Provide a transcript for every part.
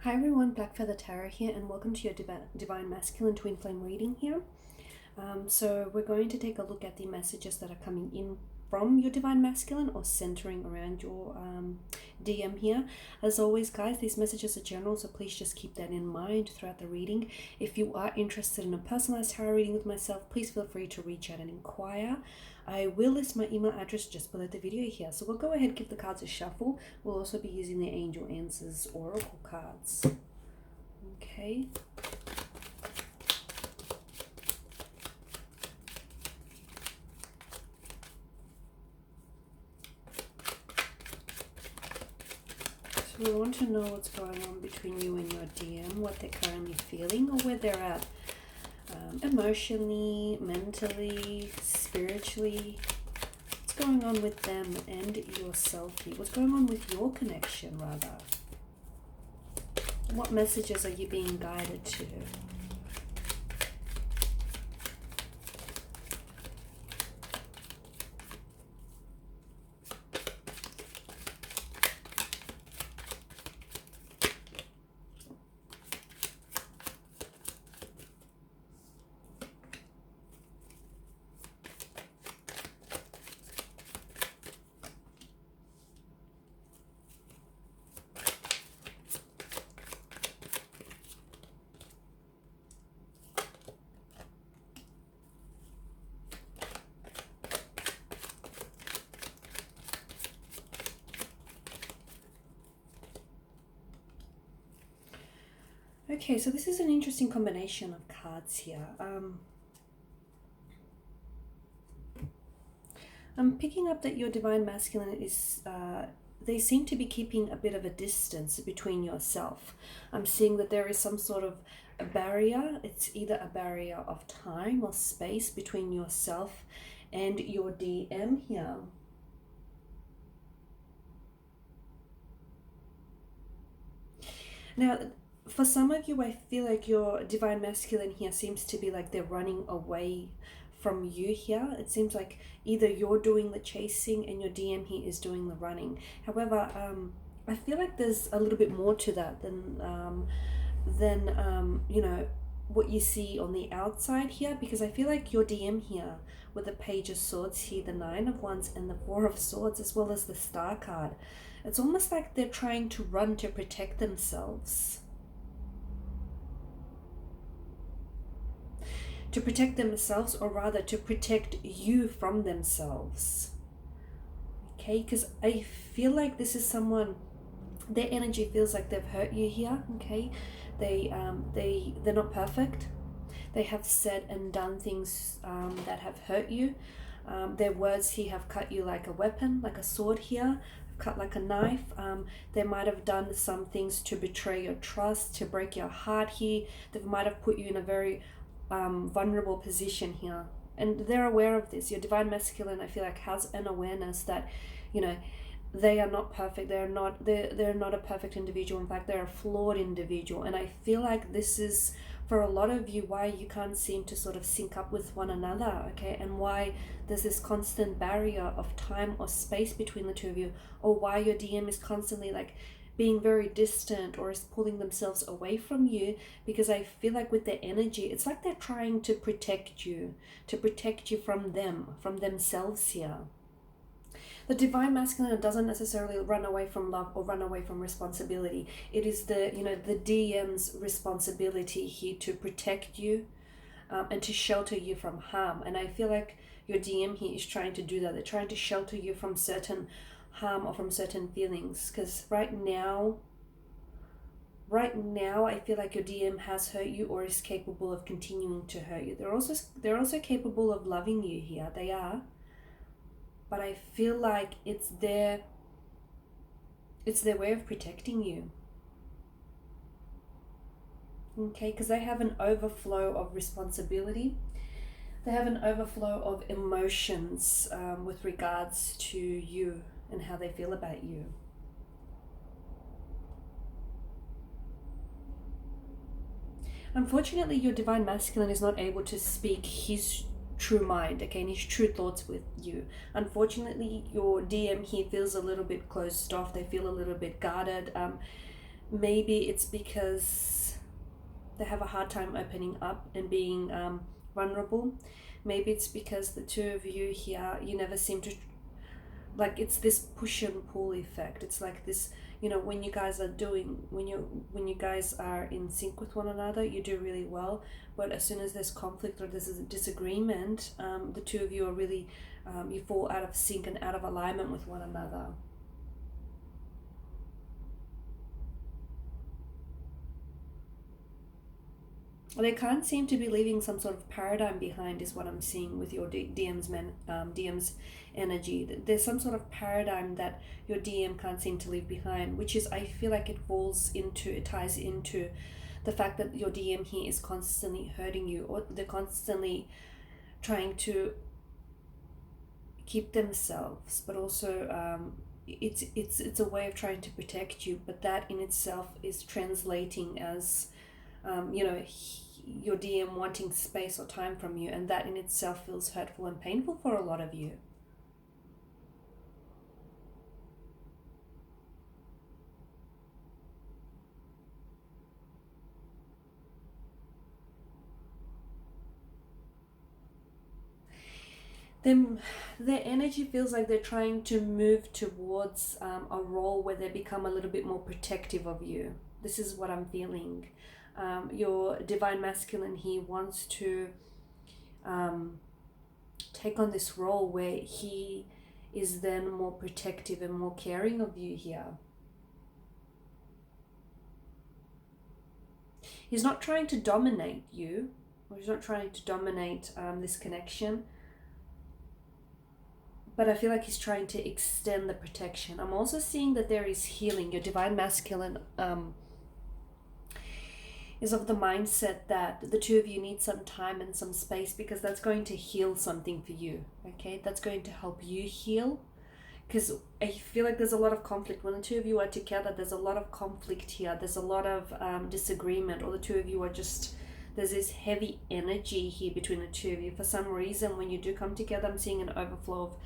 Hi everyone, Black Feather Tarot here, and welcome to your Divine Masculine Twin Flame reading here. So we're going to take a look at the messages that are coming in from your Divine Masculine or centering around your DM here. As always, guys, these messages are general, so please just keep that in mind throughout the reading. If you are interested in a personalized tarot reading with myself, please feel free to reach out and inquire. I will list my email address just below the video here. So we'll go ahead and give the cards a shuffle. We'll also be using the Angel Answers Oracle cards. Okay. So we want to know what's going on between you and your DM, what they're currently feeling or where they're at. Emotionally, mentally, spiritually. What's going on with them and yourself here? What's going on with your connection, rather? What messages are you being guided to? Okay, so this is an interesting combination of cards here. I'm picking up that your Divine Masculine is, they seem to be keeping a bit of a distance between yourself. I'm seeing that there is some sort of a barrier. It's either a barrier of time or space between yourself and your DM here. Now, for some of you, I feel like your Divine Masculine here seems to be like they're running away from you here. It seems like either you're doing the chasing and your DM here is doing the running. However, I feel like there's a little bit more to that than you know, what you see on the outside here, because I feel like your DM here with the Page of Swords here, the Nine of Wands and the Four of Swords, as well as the Star card, it's almost like they're trying to run to protect themselves. To protect themselves, or rather to protect you from themselves. Okay, because I feel like this is someone, their energy feels like they've hurt you here. Okay, they're not perfect. They have said and done things that have hurt you. Their words here have cut you like a weapon, like a sword here, cut like a knife. They might have done some things to betray your trust, to break your heart here. They might have put you in a very vulnerable position here, and they're aware of this. Your Divine Masculine, I feel like, has an awareness that, you know, they are not perfect. They're not a perfect individual. In fact, they're a flawed individual. And I feel like this is, for a lot of you, why you can't seem to sort of sync up with one another, okay? And why there's this constant barrier of time or space between the two of you, or why your DM is constantly like being very distant or is pulling themselves away from you, because I feel like with their energy, it's like they're trying to protect you from them, from themselves here. The Divine Masculine doesn't necessarily run away from love or run away from responsibility. It is the, you know, the DM's responsibility here to protect you and to shelter you from harm. And I feel like your DM here is trying to do that. They're trying to shelter you from certain harm or from certain feelings, because right now I feel like your DM has hurt you or is capable of continuing to hurt you. They're also capable of loving you here. They are. But I feel like it's their way of protecting you. Okay, because they have an overflow of responsibility. They have an overflow of emotions with regards to you and how they feel about you. Unfortunately, your Divine Masculine is not able to speak his true mind, okay, and his true thoughts with you. Unfortunately, your DM here feels a little bit closed off. They feel a little bit guarded. maybe it's because they have a hard time opening up and being vulnerable. Maybe it's because the two of you here, you never seem to, like, it's this push and pull effect. It's like this, you know, when you guys are doing, when you guys are in sync with one another, you do really well. But as soon as there's conflict or there's a disagreement, the two of you are really, you fall out of sync and out of alignment with one another. They can't seem to be leaving some sort of paradigm behind, is what I'm seeing with your DM's energy. There's some sort of paradigm that your DM can't seem to leave behind, which is, I feel like it ties into the fact that your DM here is constantly hurting you, or they're constantly trying to keep themselves, but also it's a way of trying to protect you, but that in itself is translating as you know, your DM wanting space or time from you, and that in itself feels hurtful and painful for a lot of you. Them, their energy feels like they're trying to move towards a role where they become a little bit more protective of you. This is what I'm feeling. Your divine masculine here wants to take on this role where he is then more protective and more caring of you here. He's not trying to dominate you, or he's not trying to dominate this connection, but I feel like he's trying to extend the protection. I'm also seeing that there is healing. Your divine masculine is of the mindset that the two of you need some time and some space, because that's going to heal something for you, okay? That's going to help you heal, because I feel like there's a lot of conflict. When the two of you are together, there's a lot of conflict here. There's a lot of disagreement, or the two of you are just, there's this heavy energy here between the two of you. For some reason, when you do come together, I'm seeing an overflow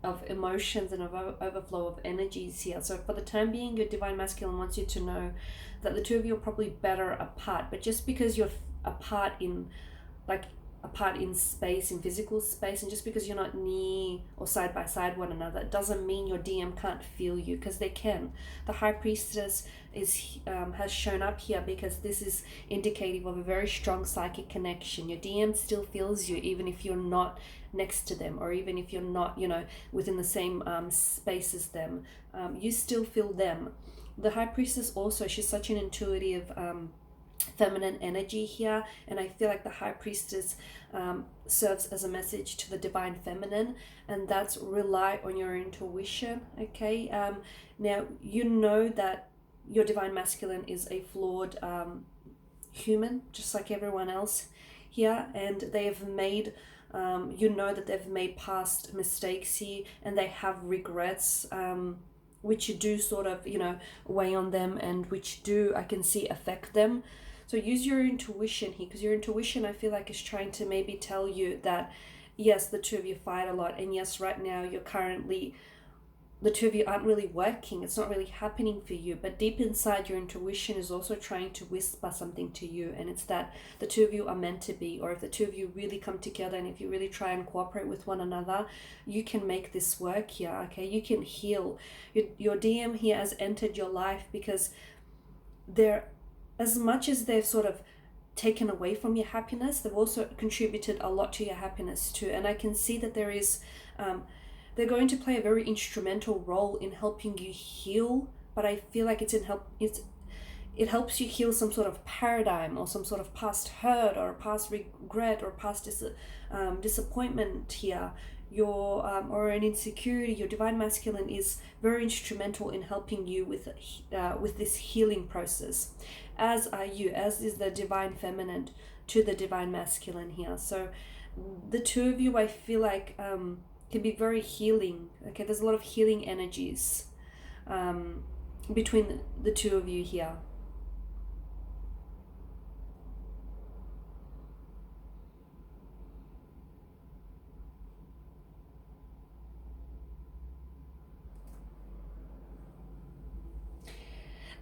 of emotions and of overflow of energies here. So for the time being, your divine masculine wants you to know that the two of you are probably better apart. But just because you're apart in, like, apart in space, in physical space, and just because you're not near or side by side one another, it doesn't mean your DM can't feel you, because they can. The High Priestess is has shown up here because this is indicative of a very strong psychic connection. Your DM still feels you, even if you're not next to them, or even if you're not, you know, within the same space as them. You still feel them. The High Priestess also, she's such an intuitive feminine energy here, and I feel like the High Priestess serves as a message to the divine feminine, and that's rely on your intuition, okay? Now, you know that your divine masculine is a flawed human, just like everyone else here, and they have made you know that they've made past mistakes here, and they have regrets, which do sort of, you know, weigh on them, and which do, I can see, affect them. So use your intuition here, because your intuition, I feel like, is trying to maybe tell you that, yes, the two of you fight a lot, and yes, right now you're currently, the two of you aren't really working. It's not really happening for you, but deep inside, your intuition is also trying to whisper something to you, and it's that the two of you are meant to be, or if the two of you really come together and if you really try and cooperate with one another, you can make this work here, okay? You can heal. Your DM here has entered your life because they're, as much as they've sort of taken away from your happiness, they've also contributed a lot to your happiness too. And I can see that there is, they're going to play a very instrumental role in helping you heal, but I feel like it helps you heal some sort of paradigm, or some sort of past hurt, or past regret, or past disappointment here. Your or an insecurity. Your divine masculine is very instrumental in helping you with this healing process, as are you, as is the divine feminine to the divine masculine here. So the two of you, I feel like, can be very healing. Okay, there's a lot of healing energies between the two of you here.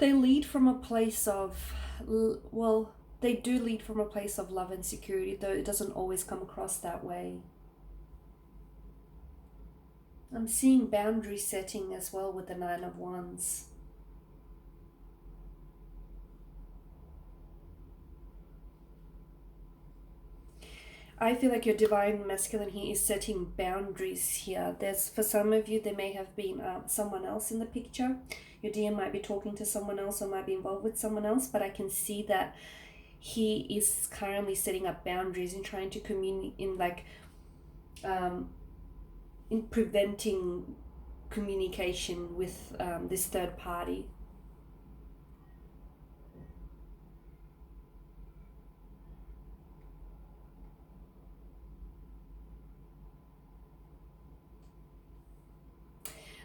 They lead from a place of, well, they do lead from a place of love and security, though it doesn't always come across that way. I'm seeing boundary setting as well with the Nine of Wands. I feel like your divine masculine here is setting boundaries here. There's, for some of you, there may have been someone else in the picture. Your DM might be talking to someone else or might be involved with someone else, but I can see that he is currently setting up boundaries and trying to communicate in like in preventing communication with this third party.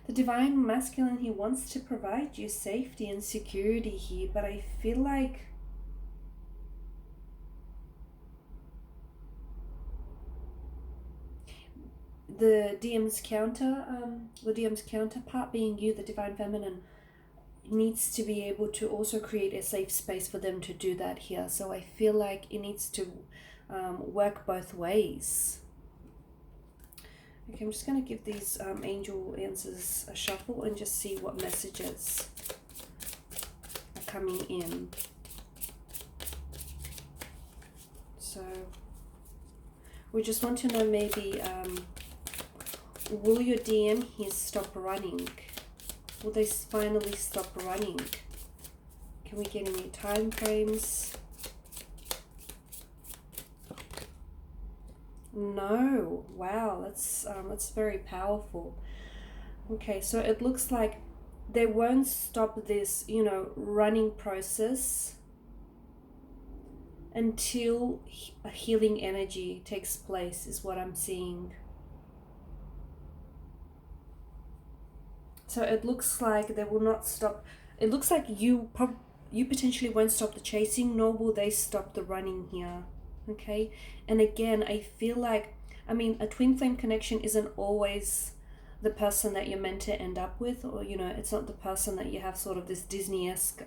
The divine masculine, he wants to provide you safety and security here, but I feel like the DM's counterpart being you, the divine feminine, needs to be able to also create a safe space for them to do that here. So I feel like it needs to work both ways. Okay, I'm just going to give these angel answers a shuffle and just see what messages are coming in. So we just want to know maybe, will your DM here stop running? Will they finally stop running? Can we get any time frames? No. Wow, that's very powerful. Okay, so it looks like they won't stop this, you know, running process until a healing energy takes place, is what I'm seeing. So it looks like they will not stop. It looks like you potentially won't stop the chasing, nor will they stop the running here. Okay, and again, I feel like, I mean, a twin flame connection isn't always the person that you're meant to end up with, or, you know, it's not the person that you have sort of this Disney-esque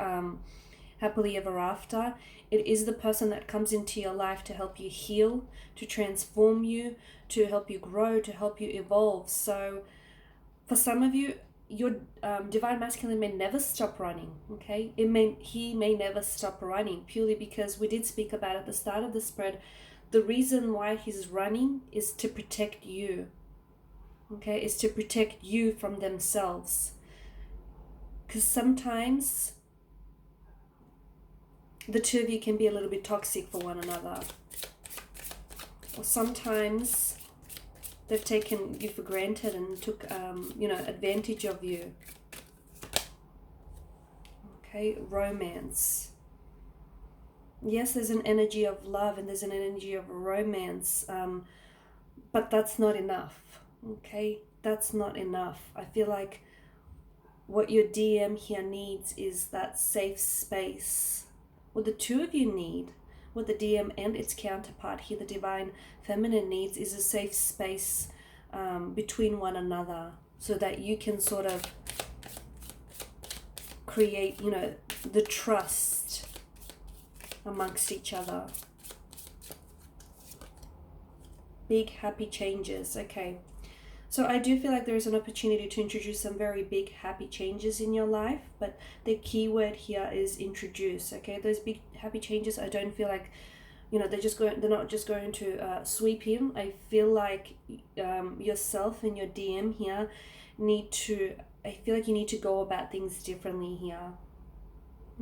happily ever after. It is the person that comes into your life to help you heal, to transform you, to help you grow, to help you evolve. So for some of you, your divine masculine may never stop running. Okay, he may never stop running, purely because we did speak about at the start of the spread, the reason why he's running is to protect you. Okay, is to protect you from themselves, because sometimes the two of you can be a little bit toxic for one another, or sometimes they've taken you for granted and took, you know, advantage of you. Okay, romance. Yes, there's an energy of love and there's an energy of romance, but that's not enough. Okay, that's not enough. I feel like what your DM here needs is that safe space. What the two of you need, what the DM and its counterpart here, the divine feminine, needs is a safe space between one another, so that you can sort of create, you know, the trust amongst each other. Big happy changes. Okay, so I do feel like there is an opportunity to introduce some very big happy changes in your life, but the key word here is introduce. Okay, those big happy changes, I don't feel like, you know, they're not just going to sweep in. I feel like yourself and your DM here I feel like you need to go about things differently here.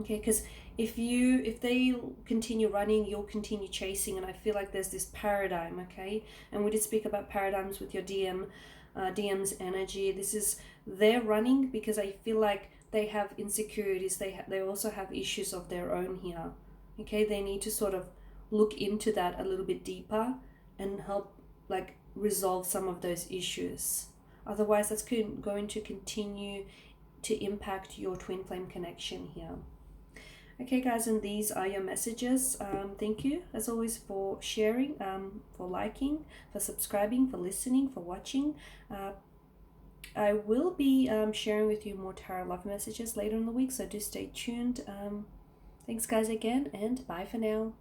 Okay, because if they continue running, you'll continue chasing, and I feel like there's this paradigm. Okay, and we did speak about paradigms with your DM's energy. This is, they're running because I feel like they have insecurities. They also have issues of their own here. Okay, they need to sort of look into that a little bit deeper and help like resolve some of those issues. Otherwise, that's going to continue to impact your twin flame connection here. Okay, guys, and these are your messages. Thank you, as always, for sharing, for liking, for subscribing, for listening, for watching. I will be sharing with you more tarot love messages later in the week, so do stay tuned. Thanks, guys, again, and bye for now.